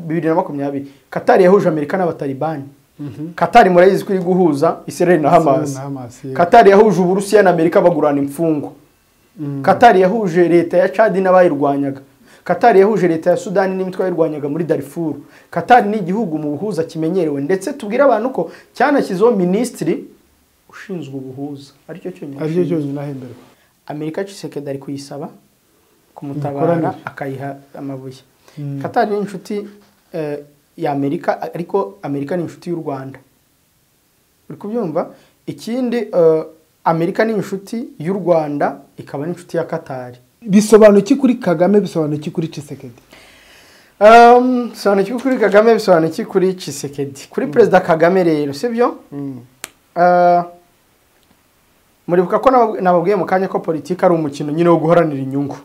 2020 Qatar yahuje Amerika n'abatalibani. Qatar murayizi kuri guhuza Israel na Hamas. Qatar yahuje Uburusiya na Amerika bagurana imfungwa. Qatar yahuje leta ya Chad n'abayirwanyaga. Qatar yahuje leta ya Sudan n'imitwe yirwanyaga muri Darfur. Qatar ni igihugu mu buhuza kimenyerewe ndetse tubwira abantu ko cyanashyizeho ministry ushinzwe ubuhuza aricyo cyonyine nahemberwa. Amerika Tshisekedi ari kuyisaba kumutabara akayiha amabuye. Qatar ni inshuti ya Amerika ariko Amerika ni inshuti y'u Rwanda. Uri kubyumva? Ikindi Amerika ni inshuti y'u Rwanda ikaba n'inshuti ya Qatar. Bisobanuki kuri Kagame, bisobanuki kuri Tshisekedi? Bisobanuki kuri Kagame, bisobanuki kuri Tshisekedi. Kuri President Kagame rero sibyo? Muribuka ko nababwiye mu kanya ko politique ari umukino nyine wo guharanira inyungu.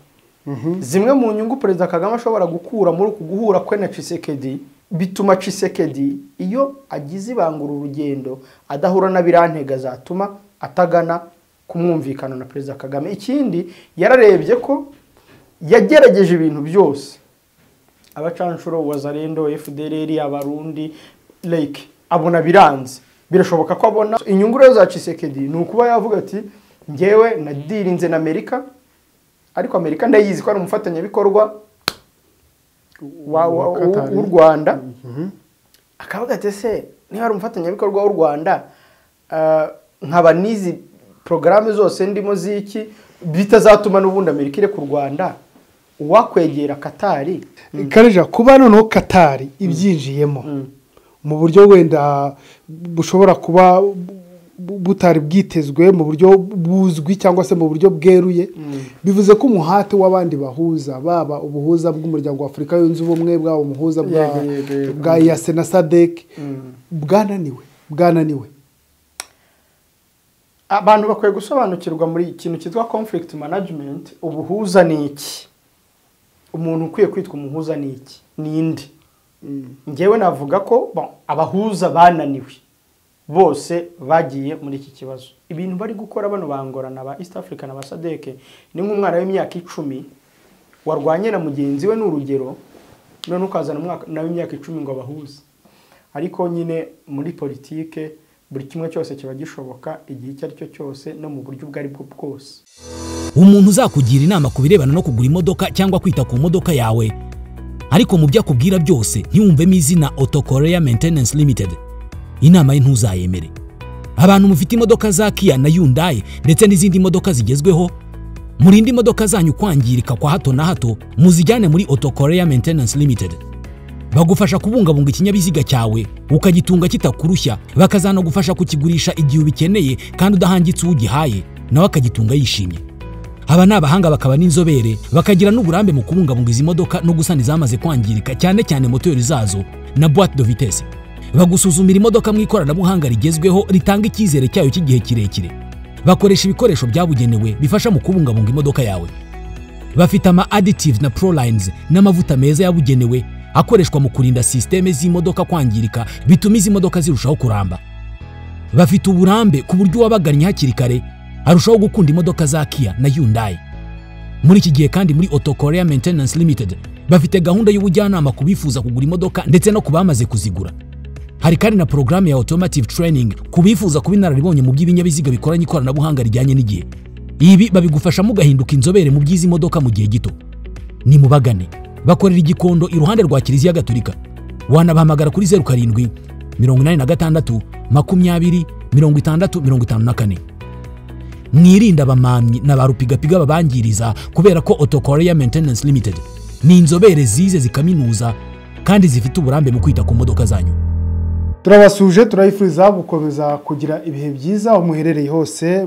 Zimwe mu nyungu President Kagame ashobora gukura muri guhura kwe na Tshisekedi bituma Tshisekedi iyo agize ibangura urugendo adahura na birantega zatuma atagana kumwumvikana na President Kagame. Ikindi yararebye ko yagerageje ibintu byose abacanshuro wazarendo FDLR abarundi like abona biranze. Birashoboka ko abona inyungu rero za Tshisekedi nukuba yavuga ati ngewe na dirinze na Amerika ariko Amerika ndayizi ko ari umufatanya bikorwa w'u Rwanda. Akavuga ati se niba ari umufatanya bikorwa w'u Rwanda nkaba nizi programme zose ndimo ziki bitazatuma n'ubundi Amerika ire ku Rwanda uwakwegera Qatar. Karija kuba noneho Qatar ibyinjiyemo mu buryo wenda bushobora kuba butari bwitezwe, mu buryo buzwi cyangwa se mu buryo bweruye, bivuze ko umuhate w'abandi bahuza baba ubuhuza bw'umuryango wa Afrika yunze ubumwe bwa umuhuza bwa EAC na SADC bwananiwe. Abantu bakwiye gusobanukirwa muri ikintu cyitwa conflict management. Ubuhuza ni iki? Umuntu ukwiye kwitwa umuhuza ni iki? Ninde? Ngewe navuga ko abahuza bananiwe bose bagiye muri iki kibazo. Ibintu bari gukora bano bangorana ba East Africa na ba SADC ni nk'umwana w'imyaka 10 warwanye na mugenzi we n'urugero none ukazana umwaka na w'imyaka 10 ngo bahuze. Ariko nyine muri politike buri kimwe cyose kiba gishoboka igihe icyo ari cyo cyose no mu buryo bwari bwo bwose. Umuntu uzakugira inama kubirebana no kugura imodoka cyangwa kwita ku modoka yawe, ariko mu byo akubwira byose ntiwumvemo izina Auto Korea Maintenance Limited, inama ye ntuzayemere. Abantu mufite imodoka za Kia na Hyundai ndetse n'izindi modoka zigezweho, murinde imodoka zanyu kwangirika kwa hato na hato, muzijyane muri Auto Korea Maintenance Limited. Bagufasha kubungabunga ikinyabiziga cyawe ukagitunga kitakurushya, bakazana gufasha kukigurisha igihe ubikeneye kandi udahangitse ugihaye nawe akagitunga yishimye. Aba nabahanga bakaba n'inzobere bakagira n'uburambe mu kubungabunga izi modoka no gusana izamaze kwangirika cyane cyane motori zazo na boîte de vitesse. Bagusuzumira imodoka mu ikoranabuhanga rigezweho ritanga icyizere cyayo cy'igihe kirekire. Bakoresha ibikoresho byabugenewe bifasha mu kubungabunga imodoka yawe. Bafite ama additives na prolines n'amavuta meza yabugenewe akoreshwa mu kurinda systeme z'imodoka kwangirika bituma izi modoka zirushaho kuramba. Bafite uburambe ku buryo wabagannye hakiri kare arushaho gukunda imodoka za Kia na Hyundai. Muri iki gihe kandi muri Auto Korea Maintenance Limited bafite gahunda y'ubujyanama kubifuza kugura imodoka ndetse no kubamaze kuzigura. Hari kandi na programme ya automotive training kubifuza kuba inararibonye mu by'ibinyabiziga bikoranye ikoranabuhanga rijyanye n'igihe. Ibi babigufasha mu gahinduka inzobere mu by'izi modoka mu gihe gito. Ni mubagane bakorera igikondo iruhande rwa Kiliziya Gatolika. Wanabahamagara kuri 07 86 20 60 54. Mwirinda abamamyi n'abarupigapiga babangiriza kubera ko Auto Korea Maintenance Limited ni inzobere zize zikaminuza kandi zifite uburambe mu kwita ku modoka zanyu. Turabasuje turayifuriza gukomeza kugira ibihe byiza umuherereye hose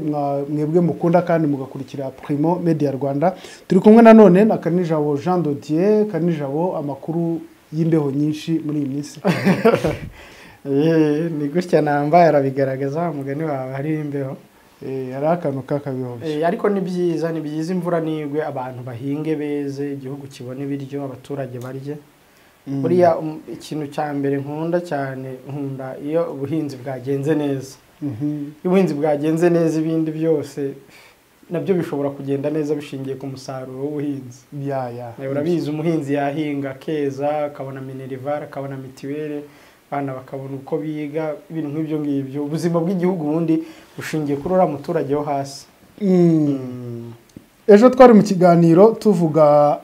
mwebwe mukunda kandi mugakurikira Primo Media Rwanda. Turi kumwe na none na Kanijabo Jean Dodier. Kanijabo, amakuru y'imbeho nyinshi muri iyi minsi. Ni gutya nambaye arabigaragaza umugani wawe hari imbeho. Hari akantu kakabihoje. Ariko ni byiza imvura nigwe abantu bahinge beze igihugu kibone ibiryo abaturage barye. Buriya ikintu cya mbere nkunda cyane iyo ubuhinzi bwagenze neza. Ubuhinzi bwagenze neza ibindi byose nabyo bishobora kugenda neza bishingiye ku musaruro w'ubuhinzi. Urabizi umuhinzi yahinga akeza akabona minerivare akabona mitiwere abana bakabona uko biga ibintu nk'ibyo ngibyo. Ubuzima bw'igihugu ubundi bushingiye kuri uriya muturage wo hasi. Ejo twari mu kiganiro tuvuga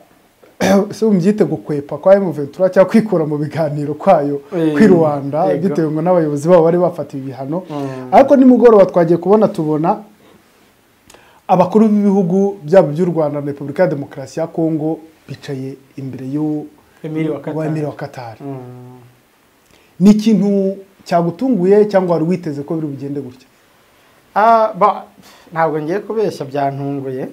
se umbyite gukwepa kwa M23 cyangwa kwikura mu biganiro kwayo kwi Rwanda bitewe ngo n'abayobozi babo bari bafatiye ibihano. Ariko nimugoroba twagiye tubona abakuru b'ibihugu byabo by'u Rwanda na Repubulika ya Demokarasi ya Kongo bicaye imbere Emile wa Qatar. Ni ikintu cyagutunguye cyangwa wari witeze ko biri bugende gutya? Ntabwo ngiye kubeshya byantunguye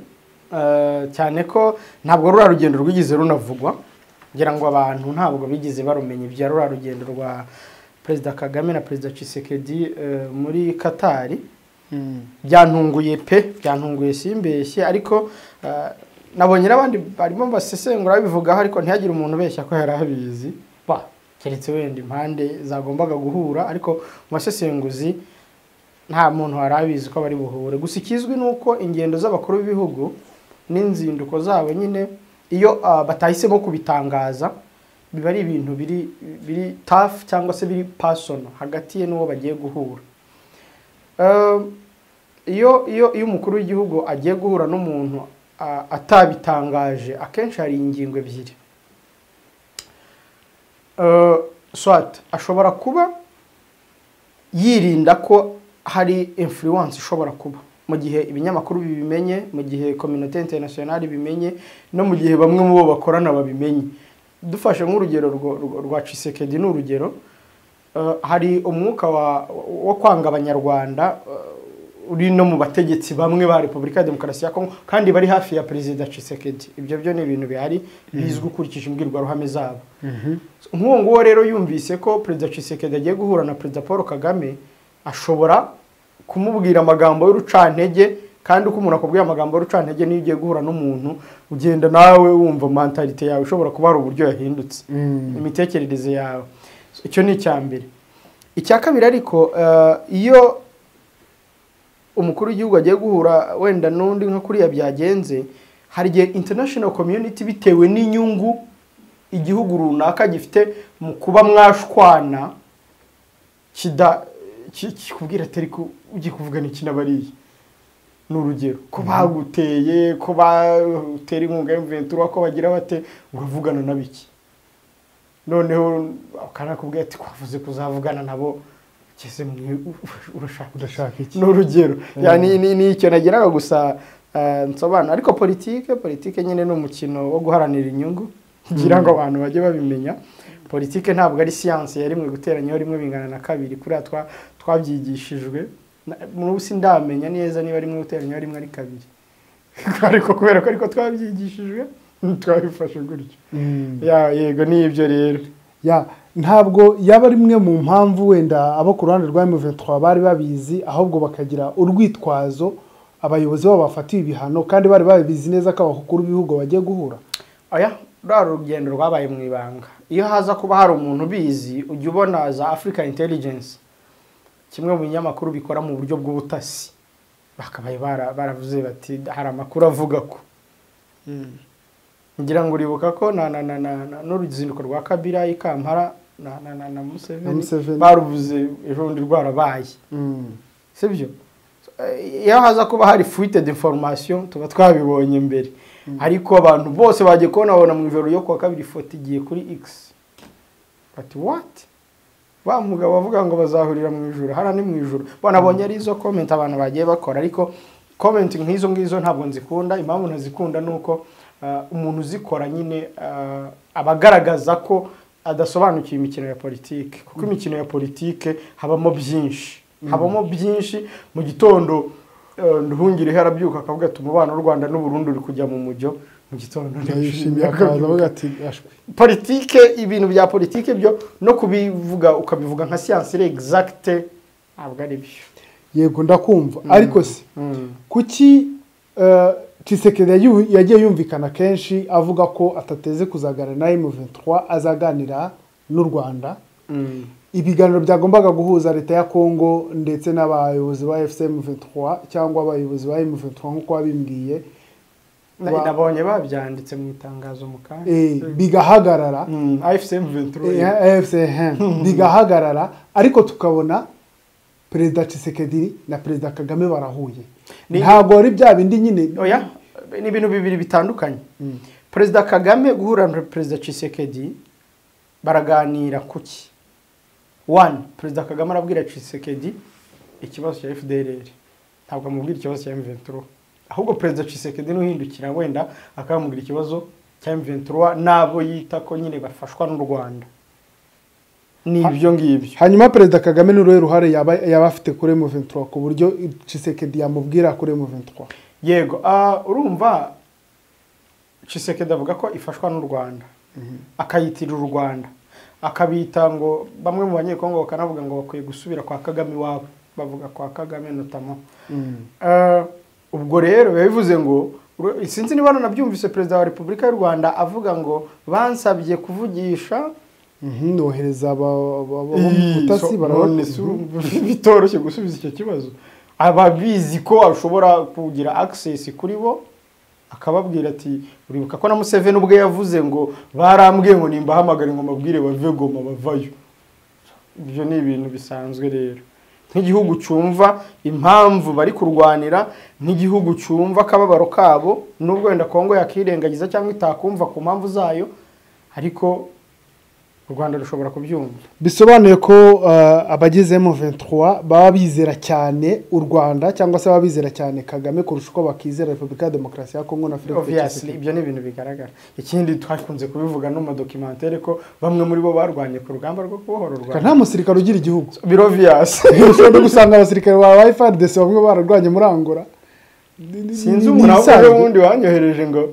cyane ko ntabwo rura rugendo rwigize runavugwa, ngira ngo abantu ntabwo bigize barumenya ibya rura rugendo rwa Perezida Kagame na Perezida Tshisekedi muri Qatar. Byantunguye byantunguye simbeshye, ariko nabonye abandi barimo basesengura bivugaho, ariko ntihagire umuntu ubeshya ko yari abizi keretse wenda impande zagombaga guhura, ariko mu basesenguzi nta muntu warabizi ko bari buhure. Gusa ikizwi nuko ingendo z'abakuru b'ibihugu n'inzinduko zabo nyine iyo batahisemo kubitangaza biba ari ibintu biri tough cyangwa se biri personal hagati ye n'uwo bagiye guhura. Iyo umukuru w'igihugu agiye guhura n'umuntu atabitangaje, akenshi hari ingingo ebyiri. Swat ashobora kuba yirinda ko hari influence ishobora kuba mu gihe ibinyamakuru bibimenye, mu gihe communauté internationale bimenye, no mu gihe bamwe mu bo bakorana babimenye. Dufashe nk'urugero rwa Tshisekedi n'urugero, hari umwuka wo kwanga abanyarwanda uri no mu bategetsi bamwe ba Repubulika ya Demokarasi ya Kongo kandi bari hafi ya Perezida Tshisekedi. Ibyo byo ni ibintu bihari bizwi ukurikije imbwirwaruhame zabo. Nk'uwo nguwo rero yumvise ko Perezida Tshisekedi agiye guhura na Perezida Paul Kagame, ashobora kumubwira amagambo y'urucantege, kandi uko umuntu akubwiye amagambo y'urucantege niyo ugiye guhura n'umuntu ugenda nawe wumva mentalite yawe ishobora kuba hari uburyo yahindutse imitekerereze yawe. Icyo ni icyambere. Icya kabiri ariko iyo umukuru w'igihugu agiye guhura wenda n'undi nka kuriya byagenze, hari igihe international community bitewe n'inyungu igihugu runaka gifite mu kuba mwashwana kikubwira atari ko ugiye kuvugana iki n'abariye. N'urugero ko baguteye, ko batera inkunga M23, ko bagira bate, uravugana nabiki. Noneho akanakubwira ati kwavuze kuzavugana nabo kese urashaka iki. N'urugero yani ni icyo nageraga gusa nsobana. Ariko politike nyine ni umukino wo guharanira inyungu, kugira ngo abantu bajye babimenya. Politike ntabwo ari science ya rimwe guteranyaho rimwe bingana na kabiri, kuri twabyigishijwe. Mu sindamenya neza niba rimwe guteranyaho rimwe ari kabiri, ariko kubera ko ariko twabyigishijwe twabifashe gutyo. Yego ni ibyo rero. Ntabwo yaba rimwe mu mpamvu wenda abo ku ruhande rwa M23 bari babizi, ahubwo bakagira urwitwazo abayobozi babo bafatiye ibihano kandi bari babizi neza ko abakuru b'ibihugu bagiye guhura. Rugendo rwabaye mu ibanga. Iyo haza kuba hari umuntu ubizi, ujya ubona za Africa Intelligence, kimwe mu binyamakuru bikora mu buryo bw'ubutasi, bakabaye baravuze bati hari amakuru avuga ko ngira ngo uribuka ko n'uruzinduko rwa Kabila i Kampala na Museveni baruvuze ejo bundi rwarabaye. Sibyo? Iyo haza kuba hari fuite d'information tuba twabibonye mbere, ariko abantu bose bagiye kubona mu ijoro yo kwa kabiri ifoto igiye kuri X. Ati what? Wa mugabo bavuga ngo bazahurira mu ijoro, hara ni mu ijoro. Bonabonye ari izo comment abantu bagiye bakora, ariko comment nk'izo ntabwo nzikunda. Impamvu ntazikunda nuko umuntu uzikora nyine abagaragaza ko adasobanukiye imikino ya politike, kuko imikino ya politike habamo byinshi. Mu gitondo Nduhungire harabyuka akavuga ati umubano w'u Rwanda n'u Burundi uri kujya mu mujyo, mu gitondo ndashimye akavuga ati politike, ibintu bya politike byo no kubivuga ukabivuga nka science exacte ntabwo ari byo. Yego ndakumva, ariko se kuki Tshisekedi yagiye yumvikana kenshi avuga ko atateze kuzaganira na M23, azaganira n'u Rwanda ibiganiro byagombaga guhuza leta ya Kongo ndetse n'abayobozi ba FCM23 cyangwa abayobozi ba M23 nk'uko babimbwiye nabonye babyanditse mu itangazo mu kanya bigahagarara FCM23 bigahagarara ariko tukabona Perezida Tshisekedi na Perezida Kagame barahuye ntabwo ari bya bindi nyine oya ni ibintu bibiri bitandukanye. Perezida Kagame guhura na Perezida Tshisekedi baraganira kuki. One, Perezida Kagame arabwira Tshisekedi ikibazo cya FDLR, ntabwo amubwira ikibazo cya M23, ahubwo Perezida Tshisekedi nuhindukira wenda akamubwira ikibazo cya M23 nabo yita ko nyine bafashwa n'u Rwanda. Ni ibyo ngibyo. Hanyuma Perezida Kagame n'uruhe ruhare yaba afite kuri M23 ku buryo Tshisekedi yamubwira kuri M23? Yego, urumva Tshisekedi avuga ko ifashwa n'u Rwanda, akayitirira u Rwanda, akabita ngo bamwe mu banyekongo bakanavuga ngo bakwiye gusubira kwa Kagame wabo, bavuga kwa Kagame notamo. Ubwo rero bivuze ngo sinzi niba nabyumvise Perezida wa Repubulika y'u Rwanda avuga ngo bansabye kuvugisha nohereza abamutasi barabone bitoroshye gusubiza icyo kibazo. Ababizi ko ashobora kugira access kuri bo, akababwira ati uribuka ko na Museveni ubwe yavuze ngo barambwiye ngo nimbahamagare ngo mabwire bave Goma bavayo. Ibyo ni ibintu bisanzwe rero. Nk'igihugu cyumva impamvu bari kurwanira, nk'igihugu cyumva akababaro kabo, nubwo wenda Kongo yakirengagiza cyangwa itakumva ku mpamvu zayo, ariko u Rwanda rushobora kubyumva. Bisobanuye ko abagize M23 baba bizera cyane u Rwanda cyangwa se baba bizera cyane Kagame kurusha uko bakizera Repubulika ya Demokarasi ya Kongo na Felix Tshisekedi. Ibyo ni ibintu bigaragara. Ikindi twakunze kubivuga no mu documentaire ko bamwe muri bo barwanye ku rugamba rwo kubohora u Rwanda. Nta musirikare ugira igihugu. Birovias. Ushobora gusanga abasirikare ba FARDC bamwe bararwanye muri Angola. Sinzi umuntu wundi wanyohereje ngo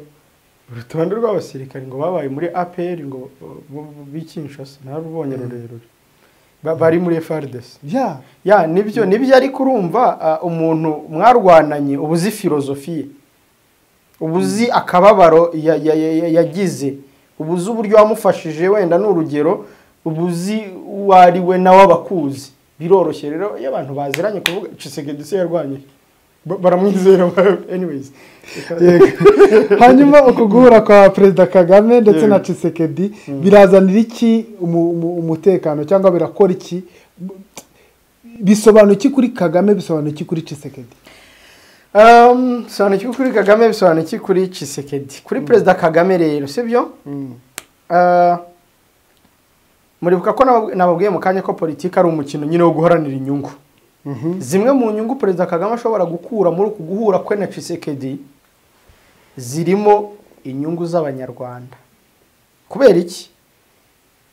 urutonde rw'abasirikare ngo babaye muri APR ngo bikinshasa narubonye rurerure bari muri FARDC. Ya nibyo ariko urumva umuntu mwarwananye ubuzi filozofiye, ubuzi akababaro yagize, ubuzi uburyo wamufashije wenda n'urugero, ubuzi wariwe nawe abakuzi, biroroshye rero iyo abantu baziranye kuvuga Tshisekedi se yarwanye baramwizera. Anyways, hanyuma ukuguhura kwa Perezida Kagame ndetse na Tshisekedi birazanira iki umutekano cyangwa birakora iki? Bisobanuye iki kuri Kagame, bisobanuye iki kuri Tshisekedi? Bisobanuye iki kuri Kagame, bisobanuye iki kuri Tshisekedi? Kuri Perezida Kagame rero sibyo, muribuka ko nababwiye mu kanya ko politiki ari umukino nyine wo guharanira inyungu. Zimwe mu nyungu Perezida Kagame ashobora gukura muri uku guhura kwe na Tshisekedi zirimo inyungu z'abanyarwanda. Kubera iki?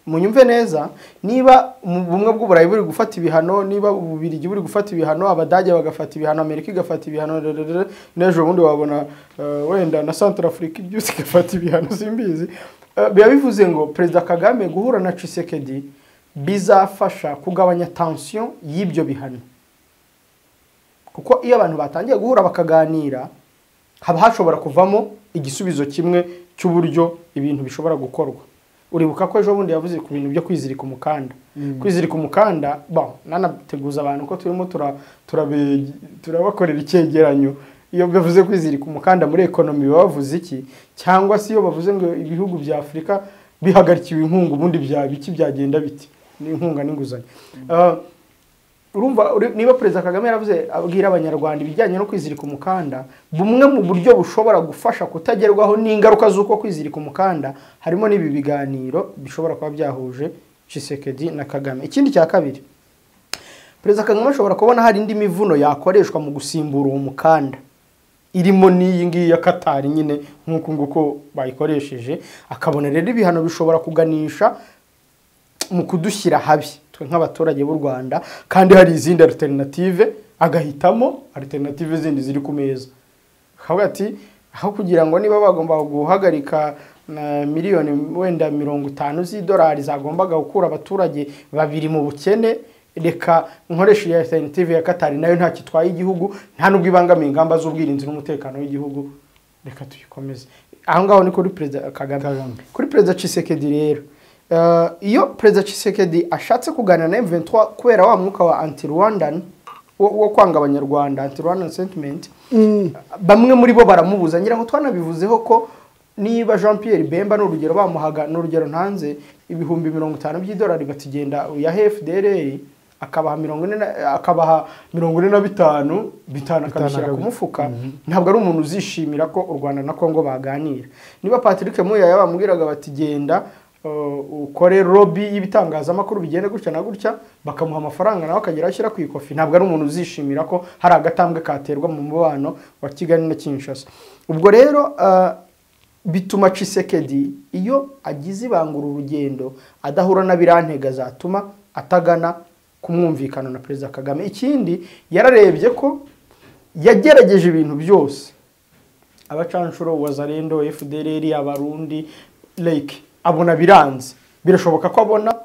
Munyumve neza, niba bumwe bw'Uburayi buri gufata ibihano, niba Ububirigi buri gufata ibihano, Abadage bagafata ibihano, Amerika igafata ibihano, n'ejo bundi wabona wenda na Centrafrique byose igafata ibihano simbizi. Biba bivuze ngo Perezida Kagame guhura na Tshisekedi bizafasha kugabanya tension y'ibyo bihano. Kuko iyo abantu batangiye guhura bakaganira, haba hashobora kuvamo igisubizo kimwe cy'uburyo ibintu bishobora gukorwa. Uribuka ko ejo bundi yavuze ku bintu byo kwizirika umukanda. Kwizirika umukanda, nanateguza abantu ko turimo turabakorera icyegeranyo. Iyo bavuze kwizirika umukanda muri economy bavuze iki? Cyangwa se iyo bavuze ngo ibihugu bya Afrika bihagarikiwe inkunga ubundi biki byagenda biti? Ni inkunga n'inguzanyo. Urumva niba Perezida Kagame yaravuze abwira abanyarwanda ibijyanye no kwizirika umukanda, bumwe mu buryo bushobora gufasha kutagerwaho n'ingaruka z'uko kwizirika umukanda harimo n'ibi biganiro bishobora kuba byahuje Tshisekedi na Kagame. Ikindi cya kabiri, Perezida Kagame ashobora kubona hari indi mivuno yakoreshwa mu gusimbura uwo mukanda, irimo n'iyi ngiyi ya Qatar nyine nk'uko nguko bayikoresheje, akabona rero ibihano bishobora kuganisha mu kudushyira habi nk'abaturage b'u Rwanda, kandi hari izindi alternative, agahitamo alternative zindi ziri ku meza. Akavuga ati aho kugira ngo niba bagomba guhagarika miliyoni wenda 50 z'idolari zagombaga gukura abaturage babiri mu bukene, reka nkoresha iyi alternative ya Qatar nayo nta kitwaye igihugu, nta nubwo ibangamiye ingamba z'ubwirinzi n'umutekano w'igihugu, reka tuyikomeze. Aho ngaho ni kuri Perezida Kagame. Kuri Perezida Tshisekedi rero iyo perezida Tshisekedi ashatse kuganira na M23 kubera wa mwuka wa anti-Rwandan wo kwanga abanyarwanda, anti-Rwandan sentiment, bamwe muri bo baramubuza. Ngira ngo twanabivuzeho ko niba Jean Pierre Bemba n'urugero bamuhaga n'urugero ntanze ibihumbi 50 by'idolari batigenda ya FDLR akabaha 45 bitana akabishyira ku mufuka, ntabwo ari umuntu uzishimira ko u Rwanda na Kongo baganira. Niba Patrick Muyaya bamubwiraga bati genda ukore lobby y'ibitangazamakuru bigenda gutya na gutya, bakamuha amafaranga nawe akagera ashyira ku ikofi, ntabwo ari umuntu uzishimira ko hari agatambwe katerwa mu mubano wa Kigali na Kinshasa. Ubwo rero bituma Tshisekedi iyo agize ibangura urugendo adahura na birantega zatuma atagana kumwumvikana na Perezida Kagame. Ikindi yararebye ko yagerageje ibintu byose, abacanshuro, Wazalendo, FDLR, abarundi, like abona biranze. Birashoboka ko abona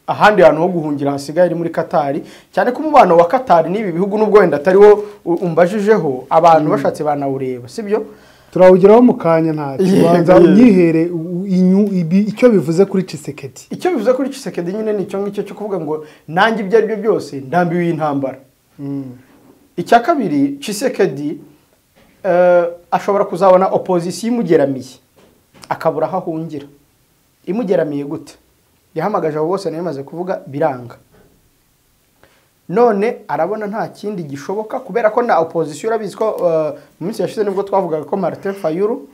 ahandi hantu ho guhungira hasigaye ari muri Qatar, cyane ko umubano wa Qatar n'ibi bihugu n'ubwo wenda atari wo umbajijeho abantu bashatse banawureba, sibyo? Turawugiraho mu kanya nta kibanza nyihere icyo bivuze kuri Tshisekedi. Icyo bivuze kuri Tshisekedi nyine ni icyo ngicyo cyo kuvuga ngo nanjye ibyo ari byo byose ndambiwe intambara. Icya kabiri, Tshisekedi ashobora kuzabona opposition imugeramiye akabura aho ahungira. Imugeramiye gute? Yahamagaje abo bose namaze kuvuga biranga. None arabona nta kindi gishoboka kubera ko na opposition urabizi ko mu minsi yashize nibwo twavugaga ko Martin Fayulu,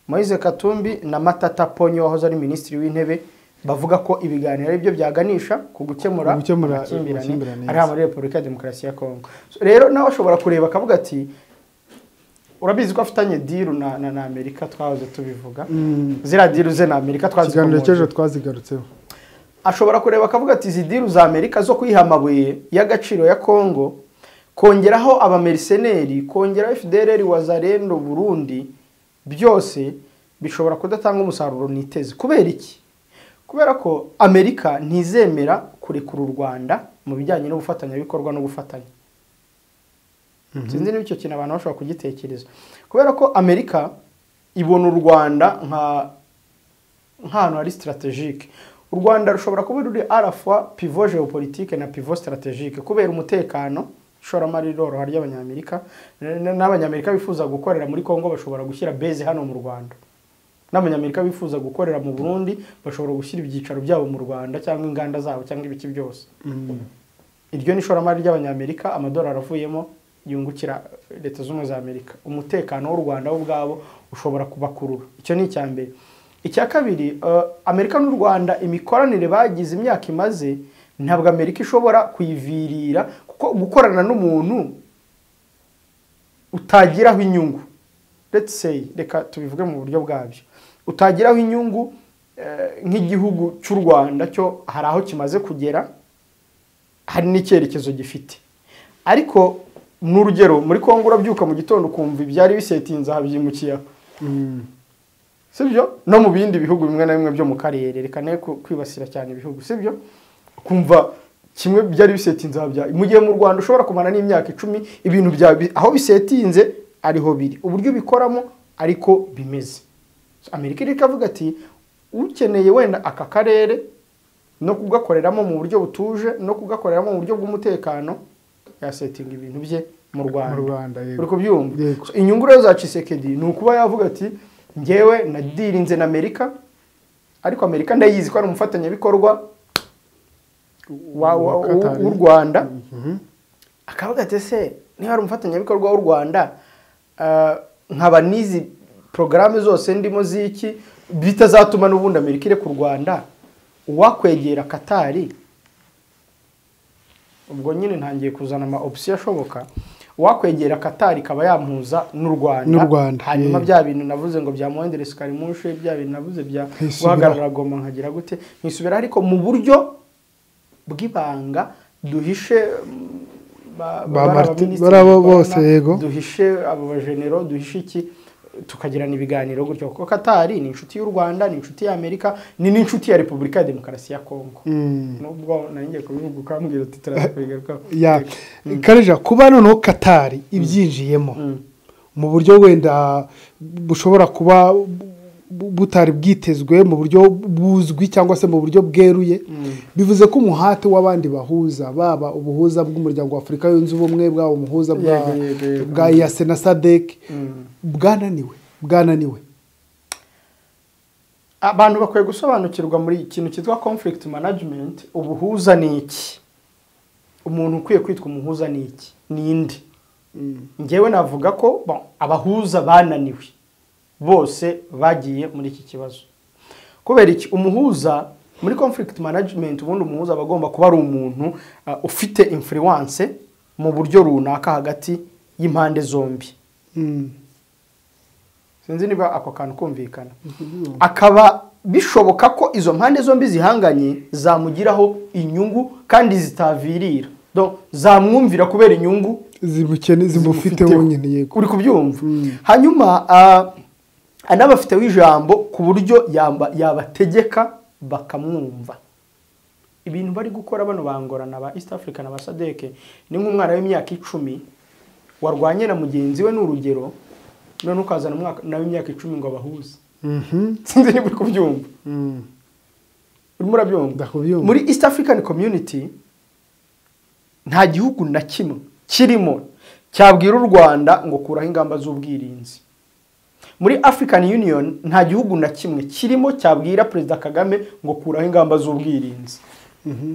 Moise Katumbi na Matata Ponyo wahoze ari minisitiri w'intebe bavuga ko ibiganiro ari byo byaganisha ku gukemura amakimbirane ari muri Repubulika ya Demokarasi ya Kongo. Rero nawe ashobora kureba akavuga ati urabizi ko afitanye deal na Amerika, twahoze tubivuga zira deal ze na Amerika twazigarutseho. Ashobora kureba akavuga ati izi deal za Amerika zo kwiha amabuye y'agaciro ya Kongo, kongeraho abamerceneri, kongeraho FDLR, Wazalendo, Burundi, byose bishobora kudatanga umusaruro niteze. Kubera iki? Kubera ko Amerika ntizemera kurekura u Rwanda mu bijyanye no gufatanya bikorwa no gufatanya. Sinzi niba icyo kintu abantu bashobora kugitekereza. Kubera ko Amerika ibona u Rwanda nk'ahantu hari strategique. U Rwanda rushobora kuba ruri à la fois pivot géopolitique na pivot stratégique kubera umutekano, ishoramari ryoroha ry'abanyamerika, n'abanyamerika bifuza gukorera muri Kongo bashobora gushyira base hano mu Rwanda. N'abanyamerika bifuza gukorera mu Burundi bashobora gushyira ibyicaro byabo mu Rwanda cyangwa inganda zabo cyangwa ibiki byose. Iryo ni ishoramari ry'abanyamerika, amadolari avuyemo yungukira leta z'umwe za Amerika. Umutekano w'u Rwanda ubwabo ushobora kubakurura. Icyo ni icyambere. Icya kabiri, Amerika n'u Rwanda imikoranire bagize imyaka imaze, ntabwo Amerika ishobora kuyivirira kuko gukorana n'umuntu utagiraho inyungu, let's say reka tubivuge mu buryo bwabyo, utagiraho inyungu nk'igihugu cy'u Rwanda cyo hari aho kimaze kugera, hari n'icyerekezo gifite. Ariko n'urugero muri Kongo urabyuka mu gitondo kumva ibyari bisetinze habyimukiye. Sibyo? No mu bindi bihugu bimwe na bimwe byo mu karere, reka ne kwibasira cyane ibihugu, sibyo? Kumva kimwe byari bisetinze habya. Mu gihe mu Rwanda ushobora kumana n'imyaka 10 ibintu bya aho bisetinze ariho biri. Uburyo bikoramo ariko bimeze. Amerika ikavuga ati ukeneye wenda aka karere no kugakoreramo mu buryo butuje no kugakoreramo mu buryo bw'umutekano, ya setting ibintu bye mu Rwanda. Uri kubyumva? Inyungu rero za Tshisekedi ni ukuba yavuga ati ngewe na dirinze na Amerika, ariko Amerika ndayizi ko ari umufatanyabikorwa w'u Rwanda. Akavuga ati se niba ari umufatanyabikorwa w'u Rwanda, nkaba nizi programme zose ndimo ziki bitazatuma n'ubundi Amerika ire ku Rwanda, uwakwegera Qatar. Ubwo nyine ntangiye kuzana ama option ashoboka, wakwegera Qatar ikaba yampuza n'u Rwanda. Hanyuma bya bintu navuze ngo bya Moindre Skarimushe, bya bintu navuze bya guhagarara Goma nkagira gute nisubira, ariko mu buryo bw'ibanga duhishe barabo bose, yego duhishe abo bagenero, duhishe iki, tukagirana ibiganiro gutyo kuko Qatar ni inshuti y'u Rwanda, ni inshuti ya Amerika, ni n'inshuti ya Repubulika ya Demokarasi ya Kongo. Nubwo nanjye kubivuga kambwira ati turabigaruka ya Kareja kuba noneho Qatar ibyinjiyemo mu buryo wenda bushobora kuba butari bwitezwe mu buryo buzwi cyangwa se mu buryo bweruye bivuze ko umuhate w'abandi bahuza baba ubuhuza bw'umuryango wa Afurika yunze ubumwe bwa umuhuza bwa EAC na SADC bwananiwe abantu bakwiye gusobanukirwa muri ikintu cyitwa conflict management. Ubuhuza ni iki? Umuntu ukwiye kwitwa umuhuza ni iki? Ninde? Ngewe navuga ko abahuza bananiwe bose bagiye muri iki kibazo. Kubera iki? Umuhuza muri conflict management, ubundi umuhuza bagomba kuba ari umuntu ufite influence mu buryo runaka hagati y'impande zombi. Sinzi niba ako kantu kumvikana. Akaba bishoboka ko izo mpande zombi zihanganye zamugiraho inyungu kandi zitavirira. Donc zamwumvira kubera inyungu zimufite wonyine yego. Uri kubyumva? Hanyuma anabafite w'ijambo ku buryo yabategeka bakamwumva. Ibintu bari gukora bano bangorana ba East Africa na ba SADC ni nk'umwana w'imyaka 10 warwanye na mugenzi we n'urugero none ukazana umwaka nawe imyaka 10 ngo abahuze. Sinzi niba uri kubyumva. Urimo urabyumva? Muri East African Community nta gihugu na kimwe kirimo cyabwira u Rwanda ngo kuraho ingamba z'ubwirinzi. Muri African Union nta gihugu na kimwe kirimo cyabwira Perezida Kagame ngo kuraho ingamba z'ubwirinzi.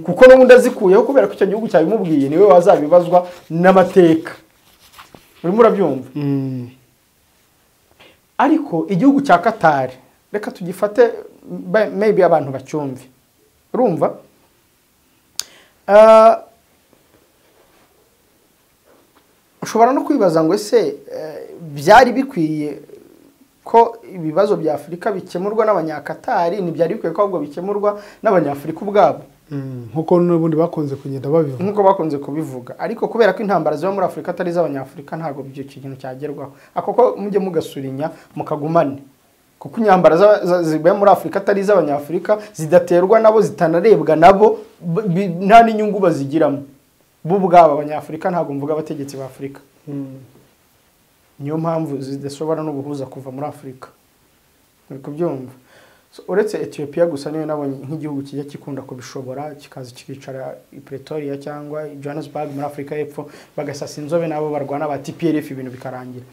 Kuko n'ubundi azikuyeho kubera ko icyo gihugu cyabimubwiye niwe wazabibazwa n'amateka. Urimo urabyumva? Ariko igihugu cya Qatar reka tugifate maybe abantu bacyumve. Urumva? Ushobora no kwibaza ngo ese byari bikwiye ko ibibazo bya Afurika bikemurwa n'abanyakatari, ni byari bikwiye ko ahubwo bikemurwa n'abanyafurika ubwabo. Nkuko n'ubundi bakunze kugenda babivuga. Nkuko bakunze kubivuga. Ariko kubera ko intambara ziba muri Afurika atari z'abanyafurika ntago byo kintu cyagerwaho. Akoko mujye mugasurinya mukagumane. Kuko inyambara ziba muri Afurika atari z'abanyafurika zidaterwa nabo zitanarebwa nabo nta n'inyungu bazigiramo. Bo ubwabo abanyafurika ntago mvuga abategetsi ba Afurika. Niyo mpamvu zidashobora no guhuza kuva muri Afurika. Uri kubyumva? Uretse Ethiopia gusa niyo nabonye nk'igihugu kijya kikunda kubishobora kikaza kikicara i Pretoria cyangwa i Johannesburg muri Afurika y'Epfo bagasasa inzobe nabo barwana ba TPLF ibintu bikarangira.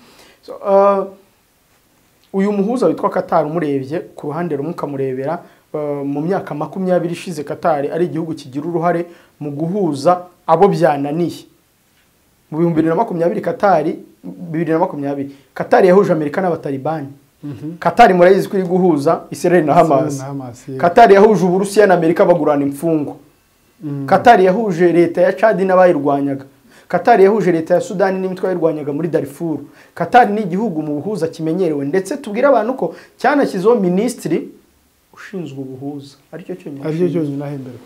Uyu muhuza witwa Qatar umurebye ku ruhande rumwe ukamurebera mu myaka 20 ishize Qatar ari igihugu kigira uruhare mu guhuza abo byananiye. Mu 2020 Qatar yahuje Amerika n'abatalibani. Qatar murayizi kuri guhuza Israel na Hamas. Qatar yahuje Uburusiya na Amerika bagurana imfungo. Qatar yahuje leta ya Chad n'abayirwanyaga. Qatar yahuje leta ya Sudan n'imitwe yirwanyaga muri Darfur. Qatar ni igihugu mu buhuza kimenyerewe ndetse tubwira abantu ko cyanashyizeho ministry ushinzwe ubuhuza. Aricyo cyonyine nahemberwa.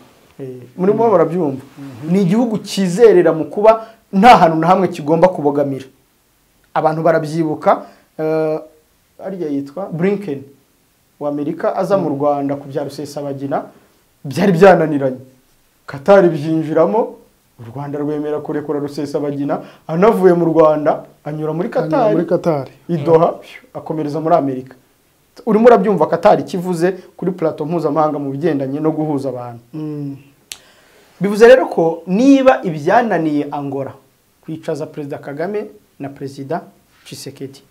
Muri bo barabyumva. Ni igihugu kizerera mu kuba nta hantu na hamwe kigomba kubogamira. Abantu barabyibuka ariya yitwa Blinken wa Amerika aza mu Rwanda kubyara Rusesabagina byari byananiranye. Qatar byinjiramo u Rwanda rwemera kurekura Rusesabagina anavuye mu Rwanda anyura muri Qatar idoha akomereza muri Amerika. Urimo urabyumva Qatar kivuze kuri plateau mpuzamahanga mu bigendanye no guhuza abantu. Bivuze rero ko niba ibyananiye Angola kwicaza Perezida Kagame na Perezida Tshisekedi,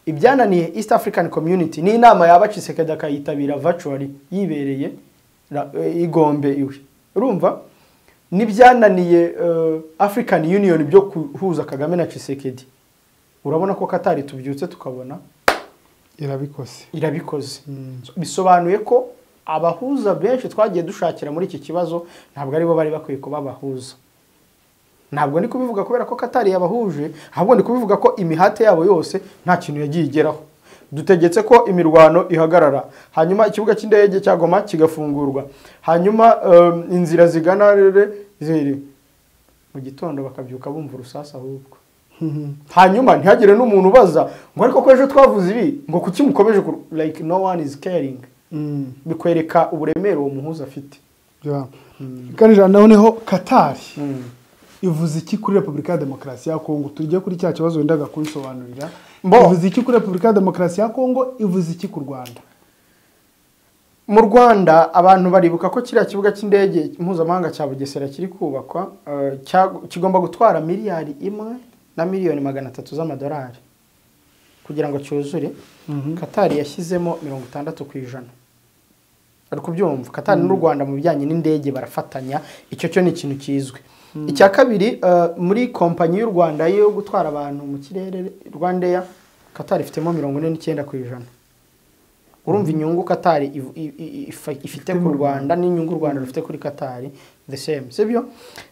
ibyananiye East African Community ni inama yaba Tshisekedi akayitabira virtually yibereye igombe iwe. Urumva? Nibyananiye African Union byo kuhuza Kagame na Tshisekedi. Urabona ko Qatar tubyutse tukabona irabikoze. Bisobanuye ko abahuza benshi twagiye dushakira muri iki kibazo ntabwo ari bo bari bakwiye kuba bahuza. Ntabwo ndi kubivuga kubera ko Qatar yabahuje, ahubwo ndi kubivuga ko imihate yabo yose nta kintu yagiye igeraho. Dutegetse ko imirwano ihagarara, hanyuma ikibuga cy'indege cya Goma kigafungurwa, hanyuma inzira zigana ziri mu gitondo bakabyuka bumva urusasa ahubwo. Hanyuma ntihagire n'umuntu ubaza ngo ariko ko ejo twavuze ibi ngo kuki mukomeje like no one is caring. Bikwereka uburemere uwo muhuza afite. Kandi noneho Qatar ivuze iki kuri Repubulika ya Demokarasi ya Kongo? Tujye kuri cya kibazo wendaga kunsobanurira. Ivuze iki kuri Repubulika ya Demokarasi ya Kongo? Ivuze iki ku Rwanda? mu Rwanda abantu baribuka ko kiriya kibuga cy'indege mpuzamahanga cya Bugesera kiri kubakwa kigomba gutwara miliyari 1,300,000 z'amadolari kugira ngo cyuzure. Qatar yashyizemo 60%. Ari kubyumva Qatar n'u Rwanda mu bijyanye n'indege barafatanya, icyo cyo ni ikintu kizwe. Icya kabiri muri kompanyi y'u Rwanda yo gutwara abantu mu kirere Rwandair, Qatar ifitemo 49%. Urumva inyungu Qatar ifite ku Rwanda n'inyungu u Rwanda rufite kuri Qatar the same. Sibyo?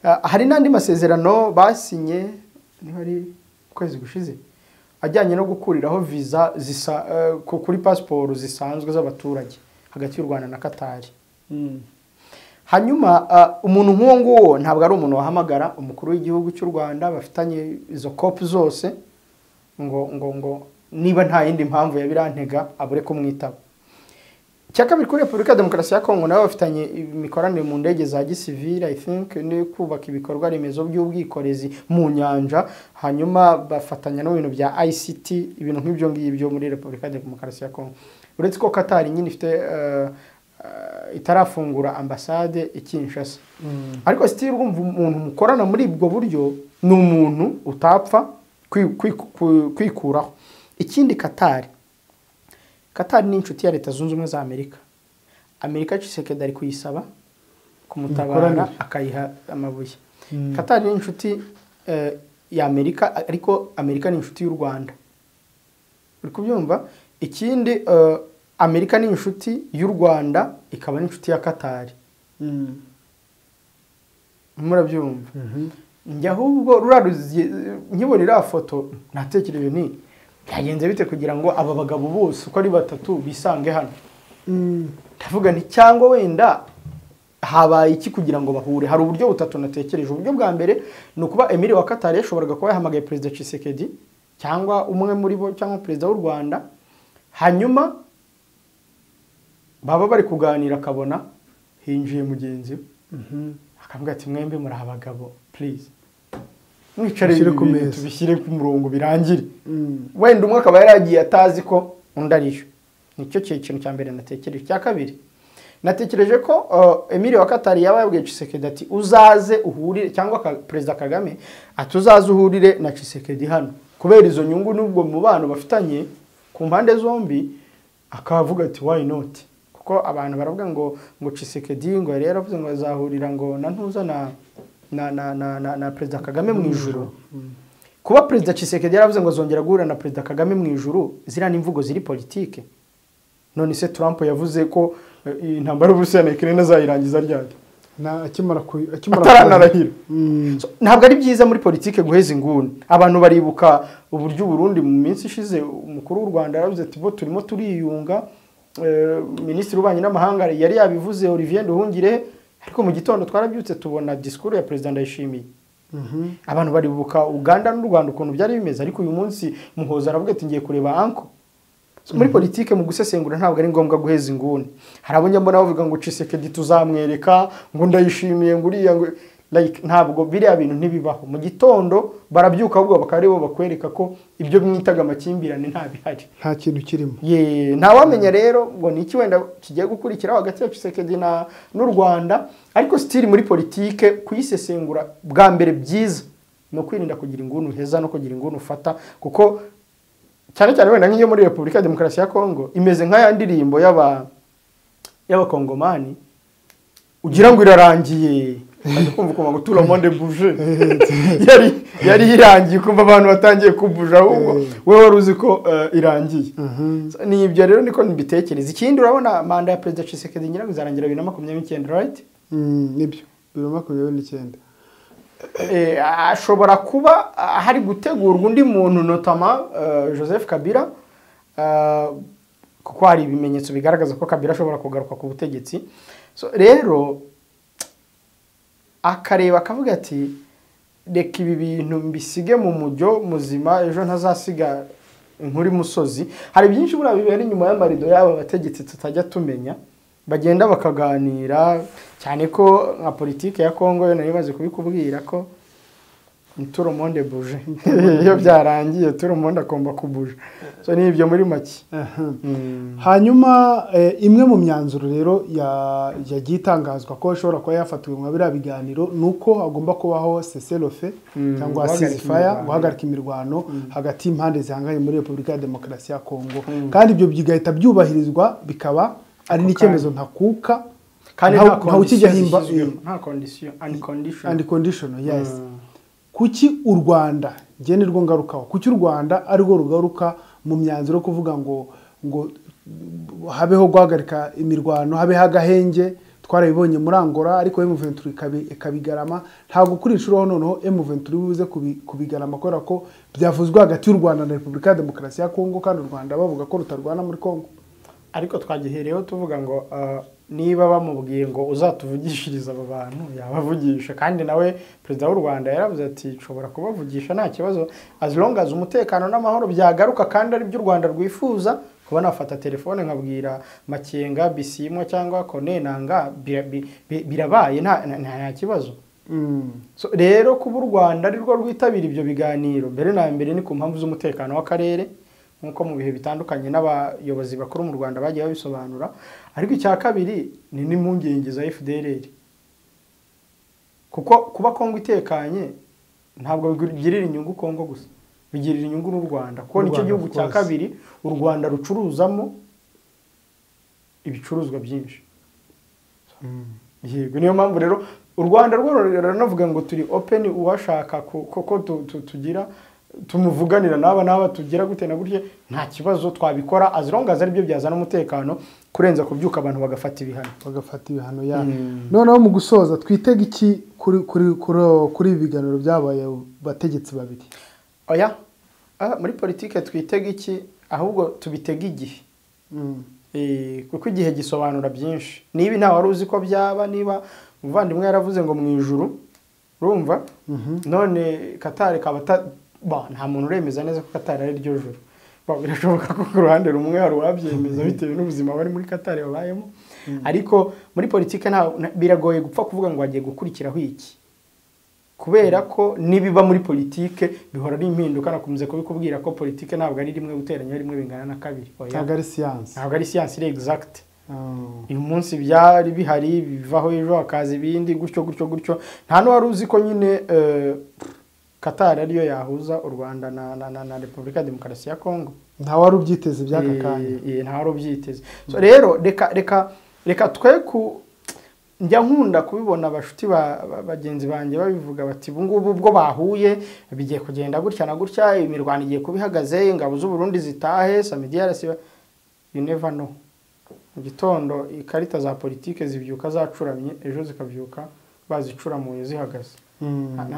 Hari nandi masezerano basinye ni hari kwezi gushize ajyanye no gukuriraho visa zisa kuri passport zisanzwe z'abaturage hagati y'u Rwanda na Qatar. Hanyuma umuntu nk'uwo nguwo ntabwo ari umuntu wahamagara umukuru w'igihugu cy'u Rwanda bafitanye izo kopi zose ngo niba nta yindi mpamvu yabirantega abure kumwitaba. Cyakabiri kuri Repubulika Demokarasi ya Kongo nabo bafitanye imikoranire mu ndege za gisivile I think ni kubaka ibikorwa remezo by'ubwikorezi mu nyanja, hanyuma bafatanya no bintu bya ICT ibintu nk'ibyo ngibyo muri Repubulika Demokarasi ya Kongo. Uretse ko Qatar nyine ifite itarafungura ambasade ikinshasa. Ariko still urumva umuntu mukorana muri ubwo buryo ni umuntu utapfa kwikuraho. Ikindi Qatar ni inshuti ya Leta Zunze Ubumwe za Amerika. Amerika Tshisekedi ari kuyisaba kumutabara akayiha amabuye. Qatar ni inshuti ya Amerika, ariko Amerika ni inshuti y'u Rwanda. Uri kubyumva? Ikindi Amerika ni inshuti y'u Rwanda ikaba n'inshuti ya Qatar. Murabyumva? Njya ahubwo nkibonera foto natekereje ni yagenze bite kugira ngo aba bagabo bose uko ari batatu bisange hano. Ndavuga nti cyangwa wenda habaye iki kugira ngo bahure. Hari uburyo butatu natekereje. Uburyo bwa mbere ni ukuba Emile wa Qatar yashoboraga kuba yahamagaye Perezida Tshisekedi cyangwa umwe muri bo cyangwa Perezida w'u Rwanda, hanyuma baba bari kuganira akabona hinjiye mugenzi we akavuga ati mwembe muri abagabo please mwicare ku meza tubishyire ku murongo birangire. Wenda umwe akaba yaragiye atazi ko undi ariyo. Nicyo kintu cya mbere natekereje. Cya kabiri natekereje ko Emile wa Qatar yaba yabwiye Tshisekedi ati uzaze uhurire, cyangwa Perezida Kagame atuzaze uhurire na Tshisekedi hano kubera izo nyungu n'ubwo mubano bafitanye ku mpande zombi. Akavuga ati why not, kuko abantu baravuga ngo Tshisekedi ngo yari yaravuze ngo azahurira ngo na ntuza na Perezida Kagame mu ijuru. Kuba Perezida Tshisekedi yaravuze ngo azongera guhura na Perezida Kagame mu ijuru, zira n'imvugo ziri politike. None se Trump yavuze ko intambara y'Uburusiya na Ukraine azayirangiza ryari akimara ataranarahira. Ntabwo ari byiza muri politike guheza inguni. Abantu baribuka uburyo Burundi mu minsi ishize umukuru w'u Rwanda yaravuze ati bo turimo turiyunga. Minisitiri w'Ububanyi n'Amahanga yari yabivuze Olivier Nduhungire, ariko mu gitondo twarabyutse tubona discours ya President Ndayishimiye. Abantu baribuka Uganda n'u Rwanda ukuntu byari bimeze, ariko uyu munsi Muhoza aravuga ati ngiye kureba anko. Muri politike mu gusesengura ntabwo ari ngombwa guheza inguni. Hari abonye mbona bavuga ngo Tshisekedi tuzamwereka ngo Ndayishimiye ngo uriya ngo like ntabwo biriya bintu ntibibaho. Mu gitondo barabyuka ahubwo bakaribo bakwereka ko ibyo mwitaga amakimbirane nta bihari, nta kintu kirimo. Nta wamenya rero ngo niki wenda kigiye gukurikiraho hagati ya Tshisekedi n'u Rwanda. Ariko still muri politike kuyisesengura bwa mbere byiza no kwirinda kugira inguni heza no kugira inguni ufata, kuko cyane cyane wenda nk'iyo muri Repubulika Demokarasi ya Kongo imeze nk'aya ndirimbo y'abakongomani ugira ngo irarangiye kumva ngo tout le monde bouge yari irangiye kumva abantu batangiye kubuja ahubwo wewe waruzi ko irangiye. Ni ibyo rero niko nibitekereza. Ikindi urabona manda ya Perezida Tshisekedi nyirago izarangira 2029 right? Nibyo 2029. Ashobora kuba hari gutegurwa undi muntu notama Joseph Kabila, kuko hari ibimenyetso bigaragaza ko Kabila ashobora kugaruka ku butegetsi. So rero akareba akavuga ati reka ibi bintu mbisige mu mujyo muzima, ejo ntazasiga inkuri musozi. Hari byinshi buriya bibera inyuma y'amarido y'aba bategetsi tutajya tumenya, bagenda bakaganira cyane ko nka politike ya Kongo yo nari maze kubikubwira ko tout le monde bouge iyo byarangiye tout le monde agomba kubuja so ni ibyo muri make. Hanyuma imwe mu myanzuro rero yagiye itangazwa ko ishobora kuba yafatiwe mu biriya biganiro nuko hagomba kubaho cessez-le-feu cyangwa ceasefire, guhagarika imirwano hagati y'impande zihanganye muri Repubulika ya Demokarasi ya Kongo, kandi ibyo bigahita byubahirizwa bikaba ari n'icyemezo ntakuka kandi nta condition unconditional. Yes. Kuki u Rwanda ngene rwo ngarukaho, kuki u Rwanda ari rwo rugaruka mu myanzuro kuvuga ngo habeho guhagarika imirwano, habeho agahenge? Twarabibonye muri Angola ariko M23 ikabigarama, ntabwo kuri inshuro noneho M23 buze kubigarama kubera ko byavuzwe hagati y'u Rwanda na Repubulika ya Demokarasi ya Kongo, kandi u Rwanda bavuga ko rutarwana muri Kongo. Ariko twagihereyeho tuvuga ngo niba bamubwiye ngo uzatuvugishiriza aba bantu yabavugisha, kandi nawe perezida w'u Rwanda yaravuze ati nshobora kubavugisha nta kibazo as long as umutekano n'amahoro byagaruka, kandi ari byo u Rwanda rwifuza. Kuba nafata telefone nkabwira Makenga Bisimwa cyangwa Konenanga birabaye nta kibazo. So rero kuba u Rwanda ari rwo rwitabira ibyo biganiro mbere na mbere ni ku mpamvu z'umutekano w'akarere, nkuko mu bihe bitandukanye n'abayobozi bakuru mu Rwanda bagiye babisobanura. Ariko icya kabiri ni n'impungenge za FDLR, kuko kuba Kongo itekanye ntabwo bigirira inyungu Kongo gusa, bigirira inyungu n'u Rwanda, kuko nicyo gihugu cya kabiri u Rwanda rucuruzamo ibicuruzwa byinshi. Yego, niyo mpamvu rero u Rwanda rwo ruranavuga ngo turi open, uwashaka koko tugira tumuvuganira n'aba tugira gute na gutye nta kibazo twabikora as long as ari byo byazana umutekano, kurenza kubyuka abantu bagafata ibihano ya. Noneho mu gusoza twitega iki kuri ibiganiro byabaye bategetsi babiri? Oya, muri politike twitega iki, ahubwo tubitega igihe. Kuko igihe gisobanura byinshi. Niba nta wari uzi ko byaba, niba umuvandimwe yaravuze ngo mu ijuru urumva, none Qatar kabata nta muntu uremeza neza ko Qatar ari ryo juru. Birashoboka ko ku ruhande rumwe hari wabyemeza bitewe n'ubuzima bari muri Qatar babayemo, ariko muri politike biragoye gupfa kuvuga ngo wagiye gukurikiraho iki, kubera ko nibiba muri politike bihora ari impinduka. Nakomeze kubikubwira ko politike ntabwo ari rimwe guteranya rimwe bingana na kabiri. Ntabwo ari science, ntabwo ari science iri exact. Uyu munsi byari bihari bivaho ejo hakaza ibindi gutyo. Nta n'uwari uzi ko nyine Qatar ariyo yahuza u Rwanda na Repubulika ya Demokarasi ya Kongo. Nta wari ubyiteze by'aka kanya. Nta wari ubyiteze. So rero reka twe njya nkunda kubibona abashuti bagenzi banjye babivuga bati ubungubu ubwo bahuye bigiye kugenda gutya na gutya, imirwano igiye kubihagaze, ingabo z'u Burundi zitahe samediarasi. You never know. Mu gitondo ikarita za politike zibyuka zacuramye, ejo zikabyuka bazicuramuye zihagaze.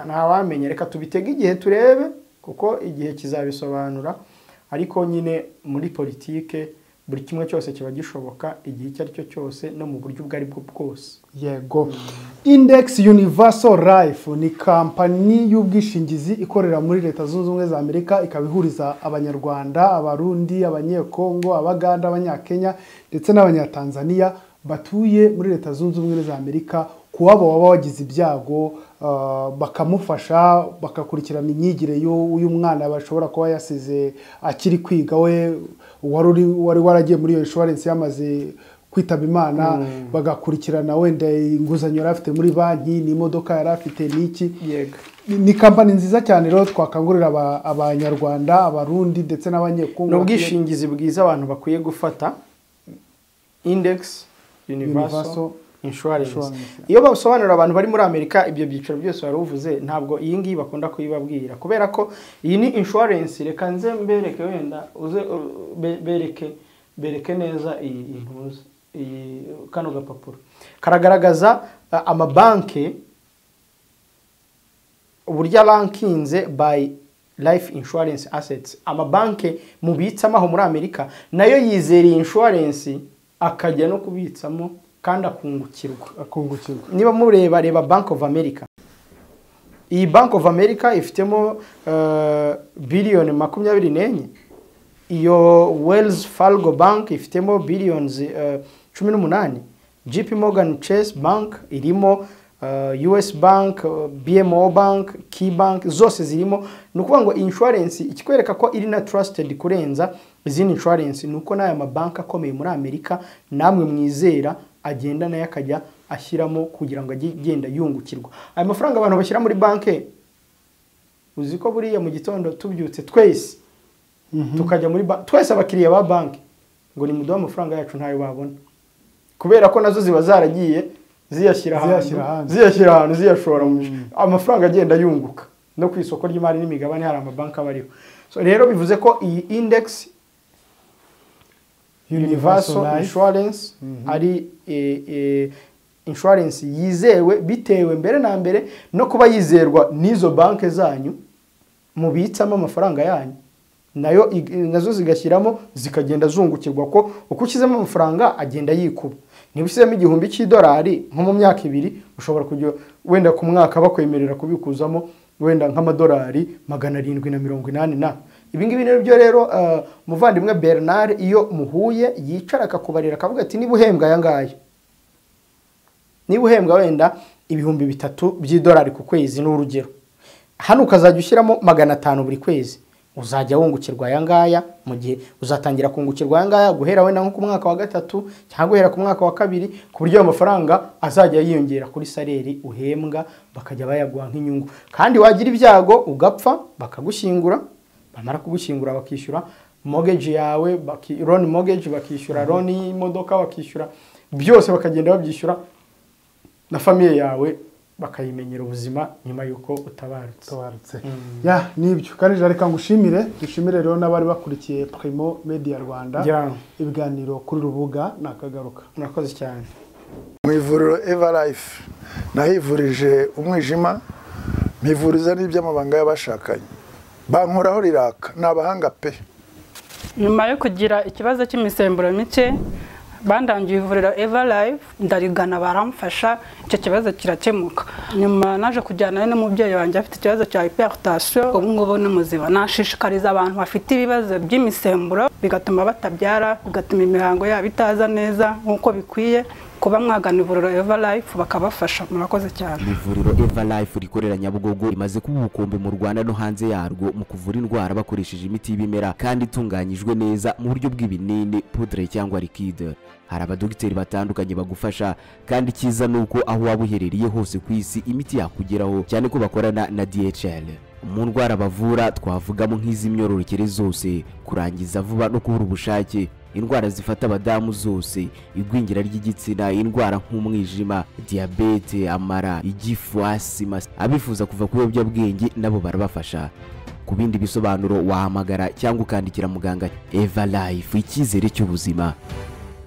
Nta wamenye, reka tubitege igihe turebe, kuko igihe kizabisobanura. Ariko nyine muri politike buri kimwe cyose kiba gishoboka igihe icyo ari cyo cyose no mu buryo ubwo ari bwo bwose. Yego. Index Universal Life ni kampani y'ubwishingizi ikorera muri Leta Zunze Ubumwe za Amerika, ikabihuriza Abanyarwanda, Abarundi, Abanyekongo, Abaganda, Abanyakenya ndetse n'Abanyatanzania batuye muri Leta Zunze Ubumwe za Amerika. Kuwabo waba wagize ibyago bakamufasha, bakakurikirana imyigire y'uyu mwana bashobora kuba yasize akiri kwiga, we wari waragiye muri iyo insurance yamaze kwitaba Imana, bagakurikirana wenda inguzanyo yari afite muri banki, n'imodoka yari afite n'iki. Yego, ni kampani nziza cyane rero twakangurira Abanyarwanda, Abarundi ndetse n'Abanyekongo. N'ubwishingizi bwiza abantu bakwiye gufata. Index Universal Insurance. Iyo basobanurira abantu bari muri Amerika ibyo byiciro byose waruvuze, ntabwo iyi ngiyi bakunda kuyibabwira, kubera ko iyi ni insurance. Reka nze mbereke wenda uze bereke neza iyi ntuza, iyi kano gapapuro karagaragaza amabanki uburyo rankinze by life insurance assets. Amabanki mubitsamo aho muri Amerika nayo yizeriye insurance akajya no kubitsamo kandi akungukirwa. Niba reba Bank of America, iyi Bank of America ifitemo billion 24. Iyo Wells Fargo Bank ifitemo billions 18. JP Morgan Chase Bank irimo US Bank, BMO Bank, Key Bank zose zirimo. Ni ukuvuga ngo insurance ikikwereka ko iri na trusted kurenza izindi insurance ni uko n'aya mabanki akomeye muri Amerika namwe mwizera agenda nayo akajya ashyiramo kugira ngo agenda yungukirwa. Aya mafaranga abantu bashyira muri banki uzi ko buriya mu gitondo tubyutse twese tukajya muri twese abakiriya ba banki ngo ni muduha amafaranga yacu ntayo babona kubera ko nazo ziba zaragiye ziyashyira ahantu ziyashora amafaranga agenda yunguka no ku isoko ry'imari n'imigabane hari amabanki abariho. So rero bivuze ko iyi index Universal Insurance ari insurance yizewe bitewe mbere na mbere no kuba yizerwa n'izo banki zanyu mubitsamo amafaranga yanyu nazo zigashyiramo zikagenda zungukirwa ko uko ushyizemo amafaranga agenda yikuba. Niba ushyizemo $1,000 nko mu myaka 2 ushobora kujya wenda ku mwaka bakwemerera kubikuzamo wenda nk'amadolari 780. Ibi ngibi nibyo rero muvandimwe Bernard iyo muhuye yicara akakubarira akavuga ati niba uhembwa ayangaya, niba uhembwa wenda $3,000 ku kwezi n'urugero, hano ukazajya ushyiramo 500 buri kwezi, uzajya wungukirwa ayangaya mu gihe uzatangira kungukirwa ayangaya guhera wenda nko ku mwaka wa 3 cyangwa guhera ku mwaka wa 2 ku buryo amafaranga azajya yiyongera kuri saleri uhembwa bakajya bayaguha nk'inyungu. Kandi wagira ibyago ugapfa bakagushyingura, bamara kugushyingura bakishyura mortgage yawe, loan mortgage bakishyura loan y'imodoka, bakishyura byose bakagenda babyishyura na famille yawe bakayimenyera ubuzima nyuma yuko utabarutse. Ya nibyo kandi reka ngushimire, dushimire rero n'abari bakurikiye Primo Media Rwanda ibiganiro kuri rubuga nakagaruka. Murakoze cyane. Mu ivuriro Everlife nahivurije umwijima, mpivuriza n'iby'amabanga y'abashakanye, bankoraho riraka n'abahanga pe. Nyuma yo kugira ikibazo cy'imisemburo mike bandangiye ivuriro Everlife ndarigana baramfasha, icyo kibazo kirakemuka. Nyuma naje kujyana n'umubyeyi wanjye afite ikibazo cya hypertension, ubu ngubu n'umuziba. Nashishikariza abantu bafite ibibazo by'imisemburo bigatuma batabyara, bigatuma imihango yabo itaza neza nk'uko bikwiye, kuba mwagana ivuriro Everlife bakabafasha. Murakoze cyane. Ivuriro Everlife rikorera Nyabugogo rimaze kuba ubukombe mu Rwanda no hanze yarwo mu kuvura indwara bakoresheje imiti y'ibimera kandi itunganyijwe neza mu buryo bw'ibinini, poudre cyangwa liquide. Hari abadogiteri batandukanye bagufasha kandi cyiza nuko aho waba uherereye hose ku isi imiti yakugeraho, cyane ko bakorana na DHL. Mu ndwara bavura twavugamo nk'iz'imyororokere zose, kurangiza vuba no kubura ubushake, indwara zifata abadamu zose, igwingira ry'igitsina, indwara nk'umwijima, diabete, amara, igifu, asima. Abifuza kuva ku biyobyabwenge nabo barabafasha. Ku bindi bisobanuro wahamagara cyangwa ukandikira muganga. Everlife, icyizere cy'ubuzima.